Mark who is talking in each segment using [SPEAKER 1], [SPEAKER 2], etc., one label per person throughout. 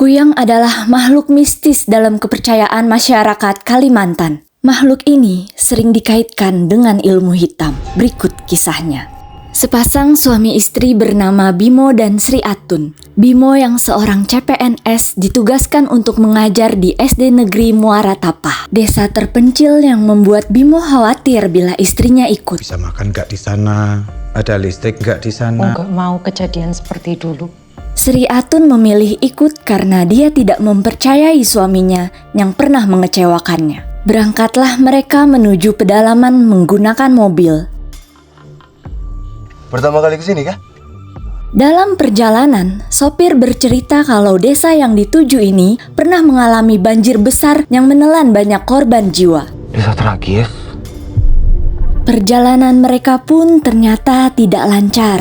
[SPEAKER 1] Kuyang adalah makhluk mistis dalam kepercayaan masyarakat Kalimantan. Makhluk ini sering dikaitkan dengan ilmu hitam. Berikut kisahnya. Sepasang suami istri bernama Bimo dan Sri Atun. Bimo yang seorang CPNS ditugaskan untuk mengajar di SD Negeri Muara Tapah, desa terpencil yang membuat Bimo khawatir bila istrinya ikut.
[SPEAKER 2] Bisa makan gak di sana? Ada listrik gak di sana?
[SPEAKER 3] Enggak mau kejadian seperti dulu.
[SPEAKER 1] Sri Atun memilih ikut karena dia tidak mempercayai suaminya yang pernah mengecewakannya. Berangkatlah mereka menuju pedalaman menggunakan mobil.
[SPEAKER 4] Pertama kali kesini kah?
[SPEAKER 1] Dalam perjalanan, sopir bercerita kalau desa yang dituju ini pernah mengalami banjir besar yang menelan banyak korban jiwa.
[SPEAKER 4] Desa tragis.
[SPEAKER 1] Perjalanan mereka pun ternyata tidak lancar.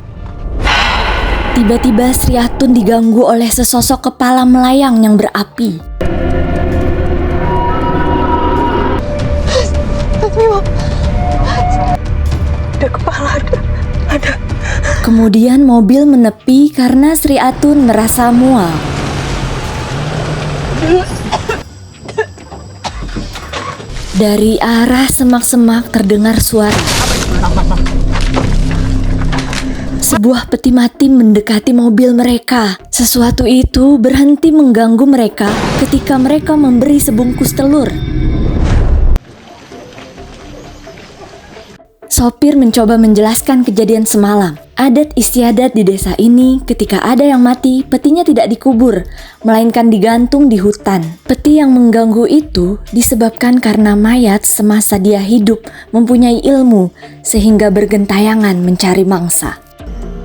[SPEAKER 1] Tiba-tiba Sri Atun diganggu oleh sesosok kepala melayang yang berapi.
[SPEAKER 3] Ada kepala, ada.
[SPEAKER 1] Kemudian mobil menepi karena Sri Atun merasa mual. Dari arah semak-semak terdengar suara. Sebuah peti mati mendekati mobil mereka. Sesuatu itu berhenti mengganggu mereka ketika mereka memberi sebungkus telur. Sopir mencoba menjelaskan kejadian semalam. Adat istiadat di desa ini, ketika ada yang mati, petinya tidak dikubur, melainkan digantung di hutan. Peti yang mengganggu itu disebabkan karena mayat semasa dia hidup mempunyai ilmu, sehingga bergentayangan mencari mangsa.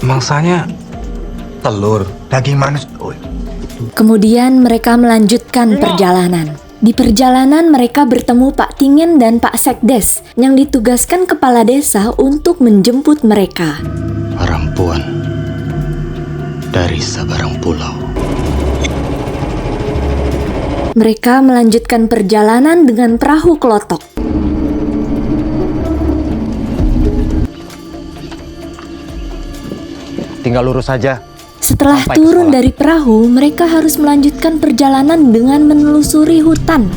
[SPEAKER 2] Mangsanya telur, daging manis.
[SPEAKER 1] Kemudian mereka melanjutkan perjalanan. Di perjalanan mereka bertemu Pak Tingen dan Pak Sekdes yang ditugaskan kepala desa untuk menjemput mereka.
[SPEAKER 5] Perempuan dari seberang pulau.
[SPEAKER 1] Mereka melanjutkan perjalanan dengan perahu kelotok.
[SPEAKER 4] Tinggal lurus saja.
[SPEAKER 1] Setelah
[SPEAKER 4] Sampai
[SPEAKER 1] turun
[SPEAKER 4] sekolah.
[SPEAKER 1] dari perahu, mereka harus melanjutkan perjalanan dengan menelusuri hutan.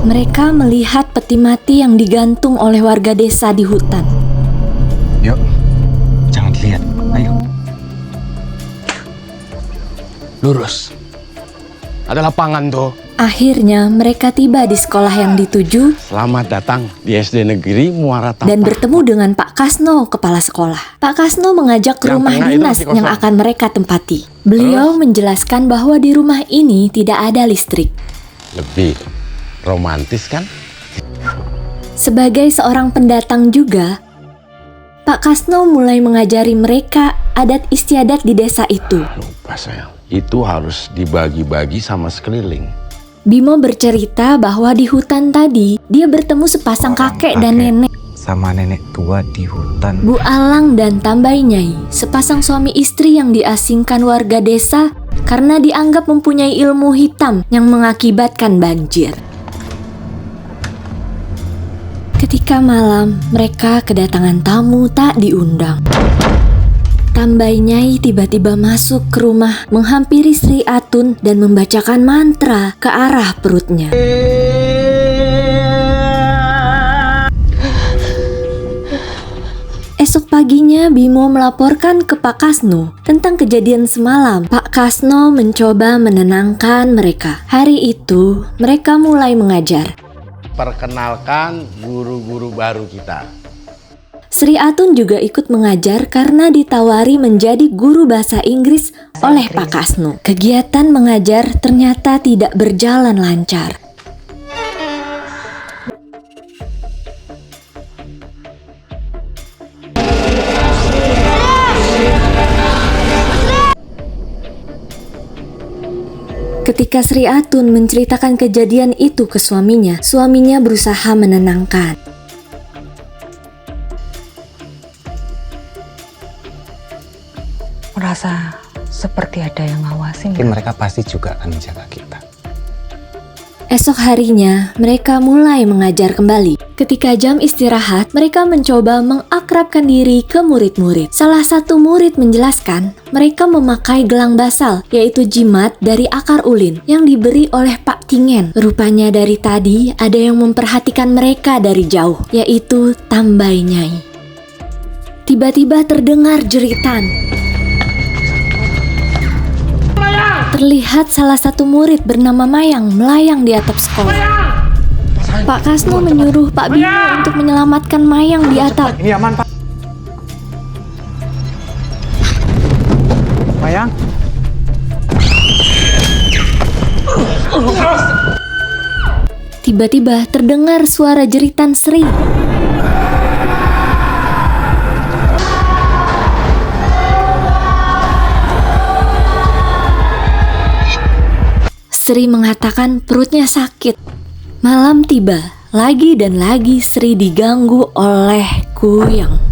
[SPEAKER 1] Mereka melihat peti mati yang digantung oleh warga desa di hutan.
[SPEAKER 2] Yuk, jangan dilihat. Ayo.
[SPEAKER 4] Lurus. Ada lapangan tuh.
[SPEAKER 1] Akhirnya mereka tiba di sekolah yang dituju
[SPEAKER 5] Selamat datang di SD Negeri Muara Tapah.
[SPEAKER 1] dan bertemu dengan Pak Kasno, kepala sekolah. Pak Kasno mengajak ke
[SPEAKER 5] Yang
[SPEAKER 1] rumah
[SPEAKER 5] tengah itu
[SPEAKER 1] dinas
[SPEAKER 5] masih kosong.
[SPEAKER 1] yang akan mereka tempati. Beliau menjelaskan bahwa di rumah ini tidak ada listrik.
[SPEAKER 5] Lebih romantis kan?
[SPEAKER 1] Sebagai seorang pendatang juga, Pak Kasno mulai mengajari mereka adat istiadat di desa itu.
[SPEAKER 5] Lupa saya. Itu harus dibagi-bagi sama sekeliling.
[SPEAKER 1] Bimo bercerita bahwa di hutan tadi dia bertemu sepasang kakek dan nenek,
[SPEAKER 2] Sama nenek tua di hutan.
[SPEAKER 1] Bu Alang dan Tambai Nyai, sepasang suami istri yang diasingkan warga desa karena dianggap mempunyai ilmu hitam yang mengakibatkan banjir. Ketika malam, mereka kedatangan tamu tak diundang. Tambai Nyai tiba-tiba masuk ke rumah, menghampiri Sri Atun dan membacakan mantra ke arah perutnya. Esok paginya Bimo melaporkan ke Pak Kasno tentang kejadian semalam. Pak Kasno mencoba menenangkan mereka. Hari itu mereka mulai mengajar.
[SPEAKER 5] Perkenalkan guru-guru baru kita.
[SPEAKER 1] Sri Atun juga ikut mengajar karena ditawari menjadi guru bahasa Inggris oleh Pak Kasno. Kegiatan mengajar ternyata tidak berjalan lancar. Ketika Sri Atun menceritakan kejadian itu ke suaminya berusaha menenangkan.
[SPEAKER 3] Merasa seperti ada yang ngawasin.
[SPEAKER 2] Mungkin mereka pasti juga akan menjaga kita.
[SPEAKER 1] Esok harinya, mereka mulai mengajar kembali. Ketika jam istirahat, mereka mencoba mengakali mengakrabkan diri ke murid-murid. Salah satu murid menjelaskan mereka memakai gelang basal, yaitu jimat dari akar ulin yang diberi oleh Pak Tingen. Rupanya dari tadi ada yang memperhatikan mereka dari jauh, yaitu Tambai Nyai. Tiba-tiba terdengar jeritan. Terlihat salah satu murid bernama Mayang melayang di atap sekolah. Pak Kasno menyuruh Pak Bimo untuk menyelamatkan Mayang di atap.
[SPEAKER 2] Ini aman, Pak. Mayang.
[SPEAKER 1] Tiba-tiba terdengar suara jeritan Sri. Sri mengatakan perutnya sakit. Malam tiba, lagi dan lagi Sri diganggu oleh Kuyang.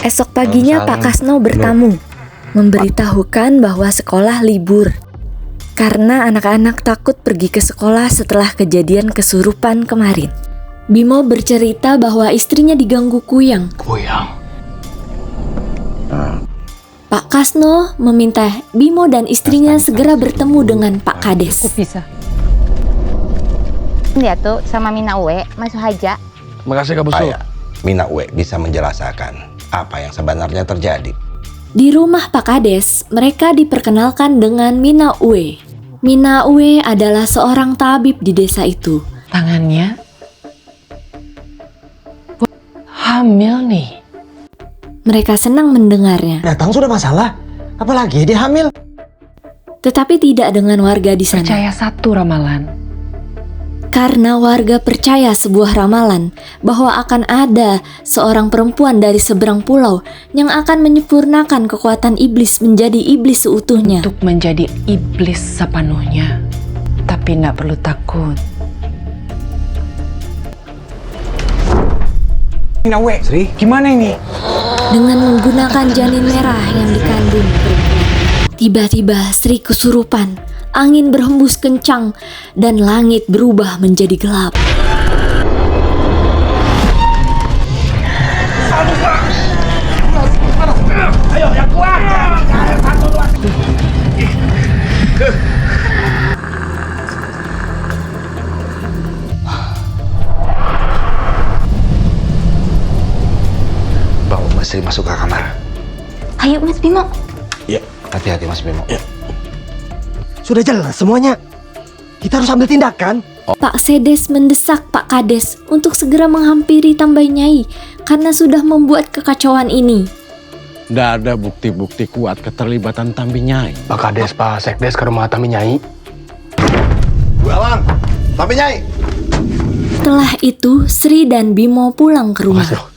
[SPEAKER 1] Esok paginya Pak Kasno bertamu, memberitahukan bahwa sekolah libur. Karena anak-anak takut pergi ke sekolah setelah kejadian kesurupan kemarin. Bimo bercerita bahwa istrinya diganggu Kuyang. Pak Kasno meminta Bimo dan istrinya segera bertemu dengan Pak Kades.
[SPEAKER 3] Bisa.
[SPEAKER 6] Ya tuh sama Mina Uwe masuk aja.
[SPEAKER 4] Makasih Kak Busu.
[SPEAKER 7] Mina Uwe bisa menjelaskan apa yang sebenarnya terjadi.
[SPEAKER 1] Di rumah Pak Kades, mereka diperkenalkan dengan Mina Uwe. Mina Uwe adalah seorang tabib di desa itu.
[SPEAKER 3] Tangannya hamil nih.
[SPEAKER 1] Mereka senang mendengarnya,
[SPEAKER 8] Datang sudah masalah, apalagi dia hamil.
[SPEAKER 1] tetapi tidak dengan warga di sana.
[SPEAKER 3] Percaya satu ramalan.
[SPEAKER 1] Karena warga percaya sebuah ramalan bahwa akan ada seorang perempuan dari seberang pulau yang akan menyempurnakan kekuatan iblis menjadi iblis seutuhnya.
[SPEAKER 3] Untuk menjadi iblis sepenuhnya. Tapi nggak perlu takut.
[SPEAKER 8] Mina Uwe, Sri, gimana ini?
[SPEAKER 1] Dengan menggunakan janin merah yang dikandung perempuan. Tiba-tiba Sri kesurupan, angin berhembus kencang, dan langit berubah menjadi gelap.
[SPEAKER 7] Bawa Mas Sri masuk ke kamar.
[SPEAKER 6] Ayo Mas Bimo.
[SPEAKER 7] Ya, hati-hati Mas Bimo.
[SPEAKER 8] Sudah jelas semuanya. Kita harus ambil tindakan.
[SPEAKER 1] Pak Sedes mendesak Pak Kades untuk segera menghampiri Tambai Nyai karena sudah membuat kekacauan ini.
[SPEAKER 5] Nggak ada bukti-bukti kuat keterlibatan Tambi Nyai.
[SPEAKER 4] Pak Kades, Pak Sekdes ke rumah Tambi Nyai.
[SPEAKER 7] Bualang, Tambi Nyai.
[SPEAKER 1] Setelah itu, Sri dan Bimo pulang ke rumah.
[SPEAKER 4] Makasih loh.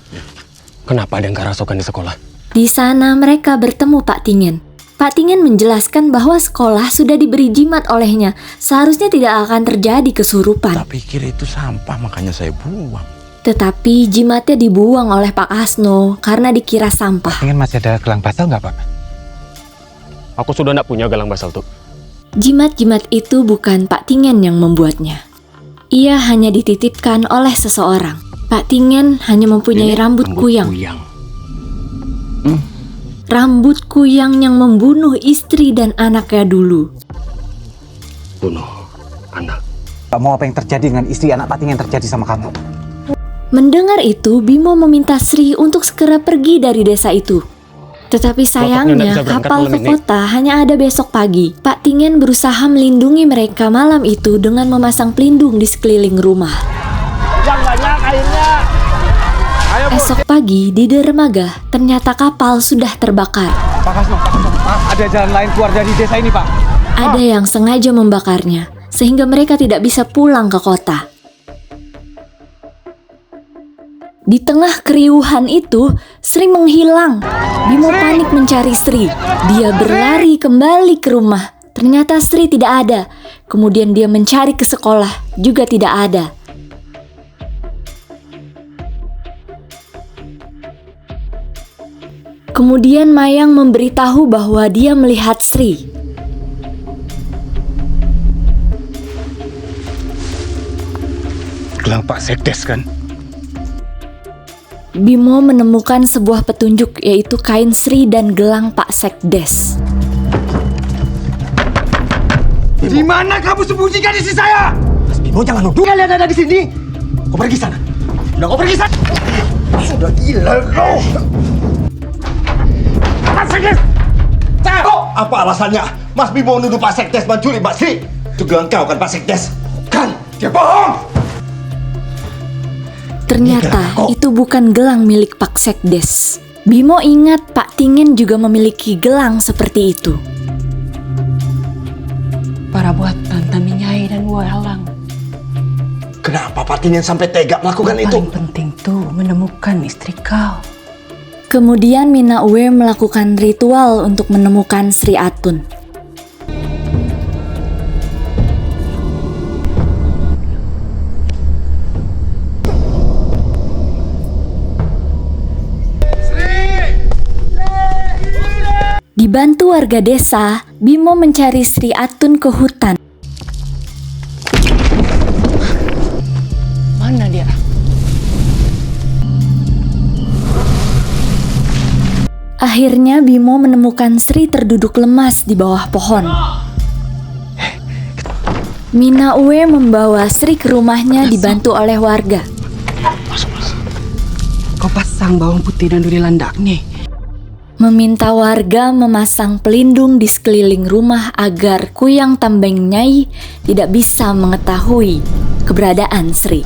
[SPEAKER 4] Kenapa ada yang kerasukan di sekolah?
[SPEAKER 1] Di sana mereka bertemu Pak Tingen. Pak Tingen menjelaskan bahwa sekolah sudah diberi jimat olehnya. Seharusnya tidak akan terjadi kesurupan.
[SPEAKER 5] Tak pikir itu sampah, makanya saya buang.
[SPEAKER 1] Tetapi jimatnya dibuang oleh Pak Kasno karena dikira sampah.
[SPEAKER 2] Ingin masih ada gelang basal nggak, Pak?
[SPEAKER 4] Aku sudah nggak punya gelang basal tuh.
[SPEAKER 1] Jimat-jimat itu bukan Pak Tingen yang membuatnya. Ia hanya dititipkan oleh seseorang. Pak Tingen hanya mempunyai rambut kuyang. Rambut kuyang yang membunuh istri dan anaknya dulu.
[SPEAKER 4] Bunuh anak.
[SPEAKER 8] Gak mau apa yang terjadi dengan istri anak Pating yang terjadi sama kamu.
[SPEAKER 1] Mendengar itu, Bimo meminta Sri untuk segera pergi dari desa itu. Tetapi sayangnya,
[SPEAKER 4] bisa berangkat
[SPEAKER 1] kapal
[SPEAKER 4] malam
[SPEAKER 1] ke
[SPEAKER 4] ini.
[SPEAKER 1] kota hanya ada besok pagi. Pak Tingen berusaha melindungi mereka malam itu dengan memasang pelindung di sekeliling rumah. Esok pagi di dermaga, ternyata kapal sudah terbakar.
[SPEAKER 8] Pak Kasno, ada jalan lain keluar dari desa ini, Pak.
[SPEAKER 1] Ada yang sengaja membakarnya, sehingga mereka tidak bisa pulang ke kota. Di tengah keriuhan itu, Sri menghilang. Bimo panik mencari Sri. Dia berlari kembali ke rumah. Ternyata Sri tidak ada. Kemudian dia mencari ke sekolah, juga tidak ada. Kemudian Mayang memberitahu bahwa dia melihat Sri.
[SPEAKER 2] Gelang Pak Sekdes kan?
[SPEAKER 1] Bimo menemukan sebuah petunjuk, yaitu kain Sri dan gelang Pak Sekdes.
[SPEAKER 8] Di mana kamu sembunyikan istri saya? Mas Bimo, jangan nuduh kalian ada di sini. Kau pergi sana. Udah, kau pergi sana. Sudah gila kau. Pak Sekdes! Apa alasannya? Mas Bimo nuduh Pak Sekdes mencuri Mbak Sri. Itu gelang kau kan Pak Sekdes? Kan, dia bohong.
[SPEAKER 1] Ternyata itu bukan gelang milik Pak Sekdes. Bimo ingat Pak Tingen juga memiliki gelang seperti itu.
[SPEAKER 3] Para buatan Tami Nyai dan Walang.
[SPEAKER 8] Kenapa Pak Tingen sampai tega melakukan itu?
[SPEAKER 3] Paling penting tuh menemukan istri kau.
[SPEAKER 1] Kemudian Mina Uwe melakukan ritual untuk menemukan Sri Atun. Dibantu warga desa, Bimo mencari Sri Atun ke hutan.
[SPEAKER 3] Mana dia?
[SPEAKER 1] Akhirnya Bimo menemukan Sri terduduk lemas di bawah pohon. Mina Uwe membawa Sri ke rumahnya dibantu oleh warga.
[SPEAKER 3] Kau pasang bawang putih dan duri landak nih.
[SPEAKER 1] Meminta warga memasang pelindung di sekeliling rumah agar Kuyang Tambeng Nyai tidak bisa mengetahui keberadaan Sri.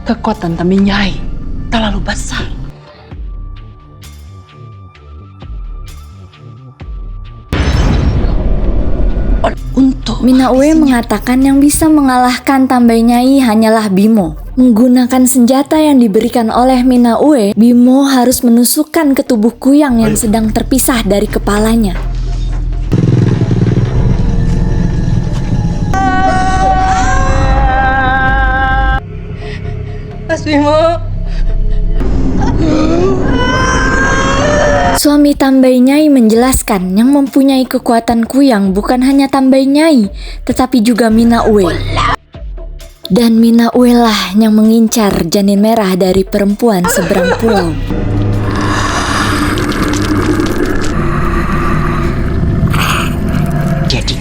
[SPEAKER 3] Kekuatan Tami Nyai terlalu besar.
[SPEAKER 1] Mina Uwe mengatakan yang bisa mengalahkan Tambeng Nyai hanyalah Bimo. Menggunakan senjata yang diberikan oleh Mina Uwe, Bimo harus menusukkan ke tubuh Kuyang yang sedang terpisah dari kepalanya.
[SPEAKER 3] Mas Bimo.
[SPEAKER 1] Suami Tambeng Nyai menjelaskan yang mempunyai kekuatan Kuyang bukan hanya Tambeng Nyai, tetapi juga Mina Uwe. Dan Mina Uwe lah yang mengincar janin merah dari perempuan seberang pulau.
[SPEAKER 8] Jadi,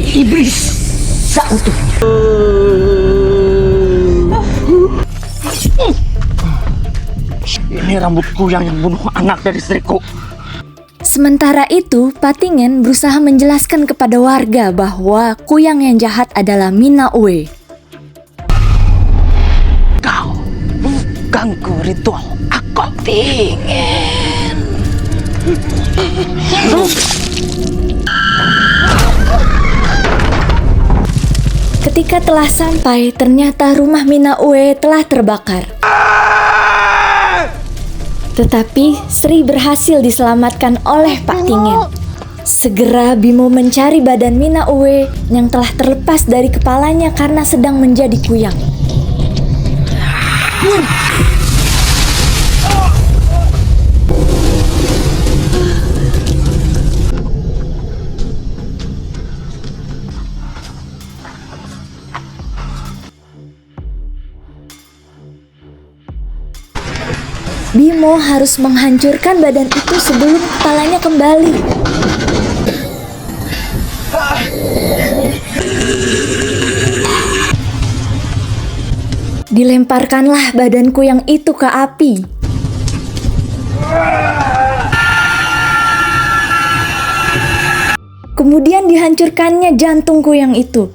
[SPEAKER 8] iblis seutuhnya. Ini rambut Kuyang yang bunuh anak dari istriku.
[SPEAKER 1] Sementara itu, Patingen berusaha menjelaskan kepada warga bahwa Kuyang yang jahat adalah Mina Uwe.
[SPEAKER 3] Kau mengganggu ritual aku Tingen.
[SPEAKER 1] Ketika telah sampai, ternyata rumah Mina Uwe telah terbakar. Tetapi Sri berhasil diselamatkan oleh Pak Tingen. Segera Bimo mencari badan Mina Uwe yang telah terlepas dari kepalanya karena sedang menjadi kuyang. Bimo harus menghancurkan badan itu sebelum kepalanya kembali. Dilemparkanlah badan kuyang itu ke api. Kemudian dihancurkannya jantung kuyang itu.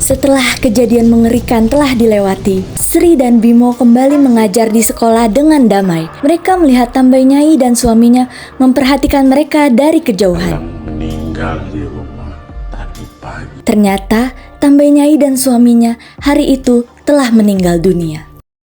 [SPEAKER 1] Setelah kejadian mengerikan telah dilewati, Sri dan Bimo kembali mengajar di sekolah dengan damai. Mereka melihat Tambeng Nyai dan suaminya memperhatikan mereka dari kejauhan.
[SPEAKER 5] Meninggal di rumah tadi pagi.
[SPEAKER 1] Ternyata Tambeng Nyai dan suaminya hari itu telah meninggal dunia.